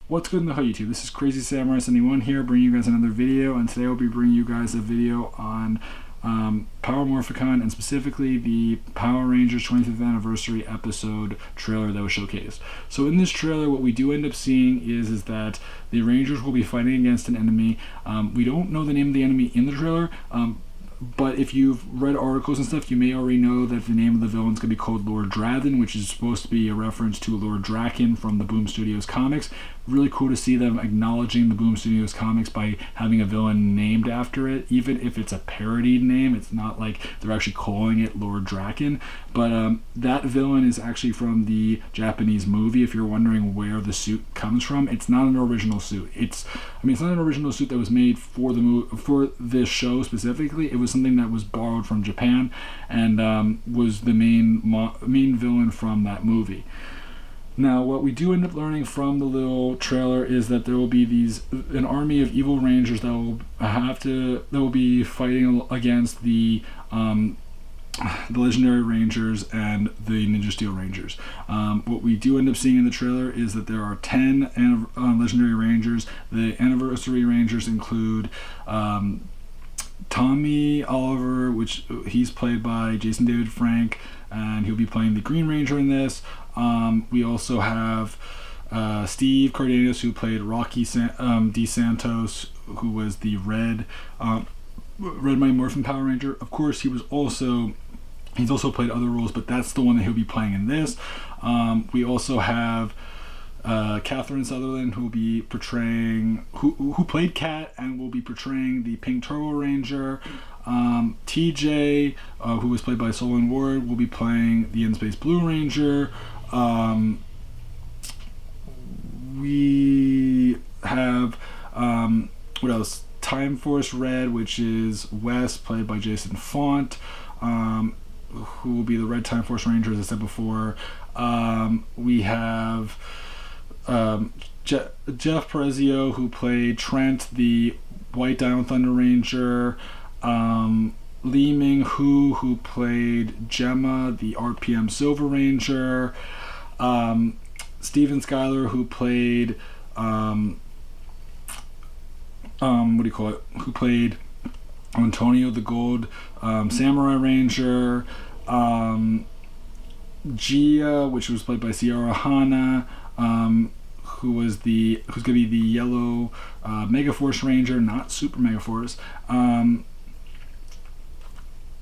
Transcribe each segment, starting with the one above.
What's good in the hood, YouTube? This is Crazy Samurai 71 here, bringing you guys another video, and today I'll be bringing you guys a video on Power Morphicon, and specifically the Power Rangers 25th anniversary episode trailer that was showcased. So in this trailer, what we do end up seeing is that the Rangers will be fighting against an enemy. We don't know the name of the enemy in the trailer, but if you've read articles and stuff, you may already know that the name of the villain is going to be called Lord Drathen, which is supposed to be a reference to Lord Draken from the Boom Studios comics. Really cool to see them acknowledging the Boom Studios comics by having a villain named after it, even if it's a parodied name. It's not like they're actually calling it Lord Draken. But that villain is actually from the Japanese movie. If you're wondering where the suit comes from, it's not an original suit. It's not an original suit that was made for for this show specifically. It was something that was borrowed from Japan and was the main villain from that movie. Now, what we do end up learning from the little trailer is that there will be an army of evil rangers that will be fighting against the legendary rangers and the Ninja Steel Rangers. What we do end up seeing in the trailer is that there are 10 legendary rangers. The anniversary rangers include Tommy Oliver, which he's played by Jason David Frank, and he'll be playing the Green Ranger in this. We also have Steve Cardenas, who played Rocky D. Santos, who was the Red Mighty Morphin Power Ranger. Of course, he's also played other roles, but that's the one that he'll be playing in this. We also have Catherine Sutherland, who will be portraying who played Kat and will be portraying the Pink Turbo Ranger. TJ, who was played by Solon Ward, will be playing the In-Space Blue Ranger. We have what else? Time Force Red, which is Wes, played by Jason Font, who will be the Red Time Force Ranger, as I said before. We have Jeff Perezio, who played Trent, the White Diamond Thunder Ranger. Lee Ming-Hu, who played Gemma, the RPM Silver Ranger. Steven Skyler, who played who played Antonio, the Gold Samurai Ranger. Gia, which was played by Sierra Hana, who's gonna be the Yellow Megaforce Ranger, not Super Megaforce.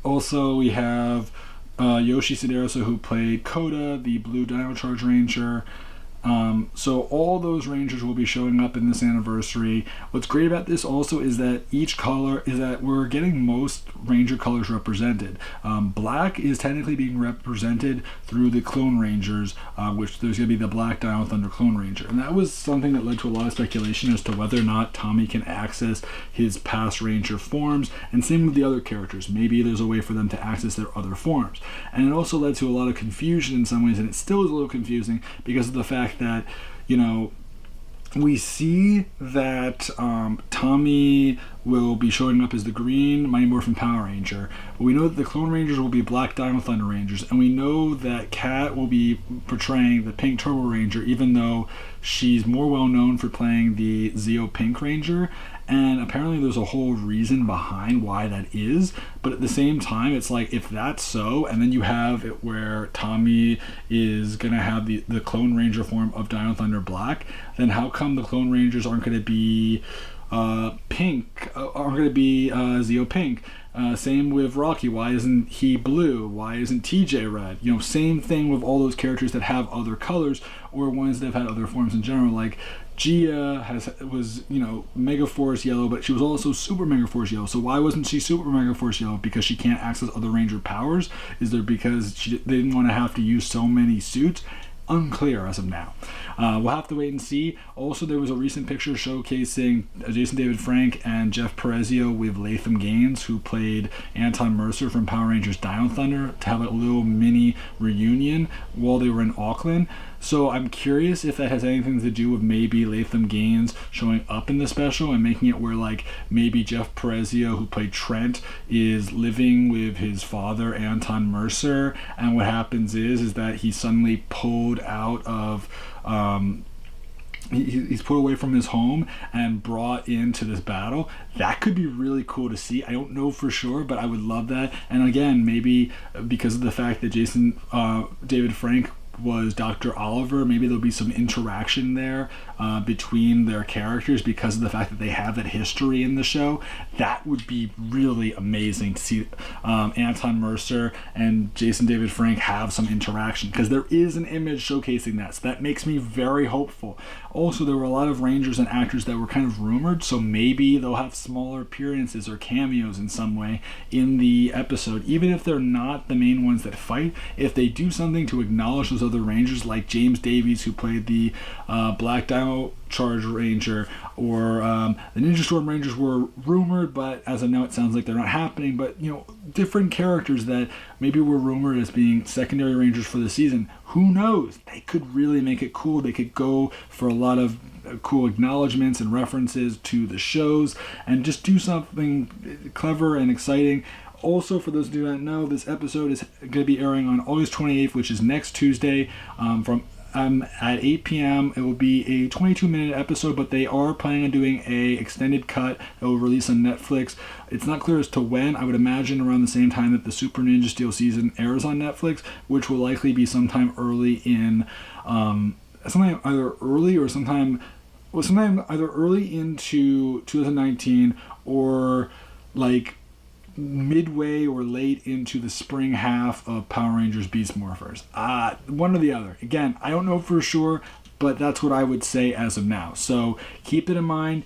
Also, we have Yoshi Siderosa, who played Koda, the Blue Dino Charge Ranger. So all those Rangers will be showing up in this anniversary. What's great about this also is that we're getting most Ranger colors represented. Black is technically being represented through the Clone Rangers, which there's going to be the Black Dino Thunder Clone Ranger. And that was something that led to a lot of speculation as to whether or not Tommy can access his past Ranger forms, and same with the other characters. Maybe there's a way for them to access their other forms. And it also led to a lot of confusion in some ways, and it still is a little confusing because of the fact that, you know, we see that Tommy will be showing up as the Green Mighty Morphin Power Ranger, but we know that the Clone Rangers will be Black Diamond Thunder Rangers, and we know that Kat will be portraying the Pink Turbo Ranger, even though she's more well known for playing the Zeo Pink Ranger. And apparently there's a whole reason behind why that is, but at the same time, it's like, if that's so, and then you have it where Tommy is gonna have the Clone Ranger form of Dino Thunder Black, then how come the Clone Rangers aren't gonna be pink, aren't gonna be Zeo Pink? Same with Rocky. Why isn't he blue? Why isn't TJ red? You know, same thing with all those characters that have other colors, or ones that have had other forms in general. Like Gia was, you know, Mega Force Yellow, but she was also Super Mega Force Yellow. So why wasn't she Super Mega Force Yellow? Because she can't access other Ranger powers? Is there because they didn't want to have to use so many suits? Unclear as of now. We'll have to wait and see. Also, there was a recent picture showcasing Jason David Frank and Jeff Perezio with Latham Gaines, who played Anton Mercer from Power Rangers Dino Thunder, to have a little mini reunion while they were in Auckland. So I'm curious if that has anything to do with maybe Latham Gaines showing up in the special and making it where, like, maybe Jeff Perezio, who played Trent, is living with his father, Anton Mercer, and what happens is that he's suddenly pulled out of he's put away from his home and brought into this battle. That could be really cool to see. I don't know for sure, but I would love that. And again, maybe because of the fact that David Frank was Dr. Oliver, maybe there'll be some interaction there between their characters because of the fact that they have that history in the show. That would be really amazing to see Anton Mercer and Jason David Frank have some interaction, because there is an image showcasing that, so that makes me very hopeful. Also, there were a lot of Rangers and actors that were kind of rumored, so maybe they'll have smaller appearances or cameos in some way in the episode, even if they're not the main ones that fight. If they do something to acknowledge those other Rangers, like James Davies, who played the Black Dino Charge Ranger, or the Ninja Storm Rangers were rumored, but as of now it sounds like they're not happening. But different characters that maybe were rumored as being secondary Rangers for the season, who knows? They could really make it cool. They could go for a lot of cool acknowledgments and references to the shows and just do something clever and exciting. Also, for those who do not know, this episode is going to be airing on August 28th, which is next Tuesday, at 8 p.m. It will be a 22-minute episode, but they are planning on doing a extended cut that will release on Netflix. It's not clear as to when. I would imagine around the same time that the Super Ninja Steel season airs on Netflix, which will likely be sometime early in, sometime either early into 2019, or like midway or late into the spring half of Power Rangers Beast Morphers. One or the other. Again, I don't know for sure, but that's what I would say as of now. So keep it in mind.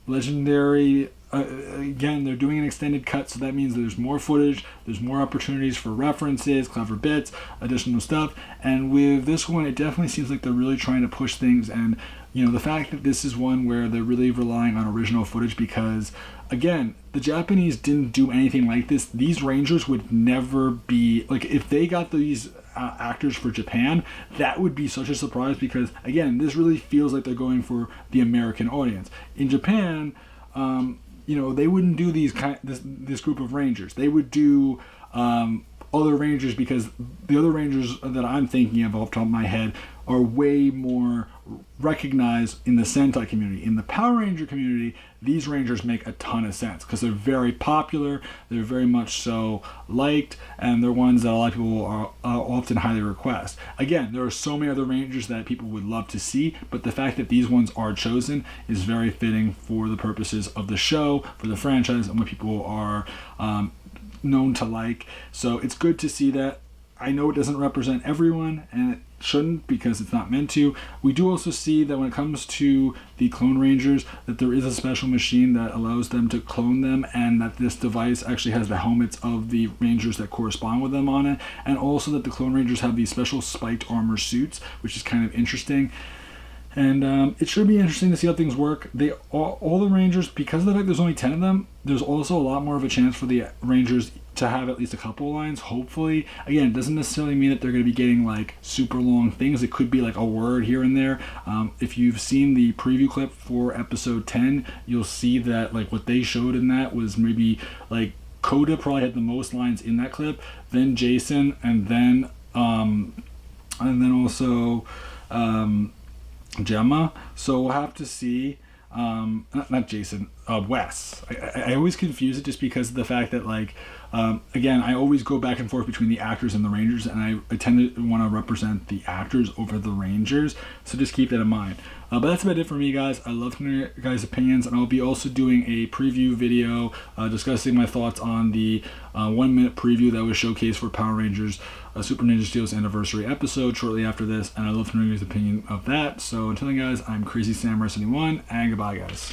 Legendary, again, they're doing an extended cut, so that means there's more footage, there's more opportunities for references, clever bits, additional stuff. And with this one, it definitely seems like they're really trying to push things. And the fact that this is one where they're really relying on original footage, because again, the Japanese didn't do anything like this. These Rangers would never be, like, if they got these actors for Japan, that would be such a surprise, because again, this really feels like they're going for the American audience. In Japan, they wouldn't do this group of Rangers. They would do other Rangers, because the other Rangers that I'm thinking of off the top of my head are way more recognized in the Sentai community. In the Power Ranger community, these Rangers make a ton of sense because they're very popular, they're very much so liked, and they're ones that a lot of people are often highly request. Again, there are so many other Rangers that people would love to see, but the fact that these ones are chosen is very fitting for the purposes of the show, for the franchise, and what people are known to like. So it's good to see that. I know it doesn't represent everyone, and it shouldn't, because it's not meant to. We do also see that when it comes to the Clone Rangers, that there is a special machine that allows them to clone them, and that this device actually has the helmets of the Rangers that correspond with them on it, and also that the Clone Rangers have these special spiked armor suits, which is kind of interesting. And it should be interesting to see how things work. All the Rangers, because of the fact there's only 10 of them, there's also a lot more of a chance for the Rangers to have at least a couple lines, hopefully. Again, it doesn't necessarily mean that they're going to be getting like super long things. It could be like a word here and there. If you've seen the preview clip for episode 10, you'll see that like what they showed in that was maybe like Coda probably had the most lines in that clip, then Jason, and then also Gemma. So we'll have to see. Not Jason, Wes. I always confuse it just because of the fact that, like, again, I always go back and forth between the actors and the Rangers, and I tend to want to represent the actors over the Rangers, so just keep that in mind. But that's about it for me, guys. I love to know your guys' opinions, and I'll be also doing a preview video discussing my thoughts on the 1-minute preview that was showcased for Power Rangers Super Ninja Steel's anniversary episode shortly after this, and I'd love to know your guys' opinion of that. So until then, guys, I'm Crazy Samurai 71, and goodbye, guys.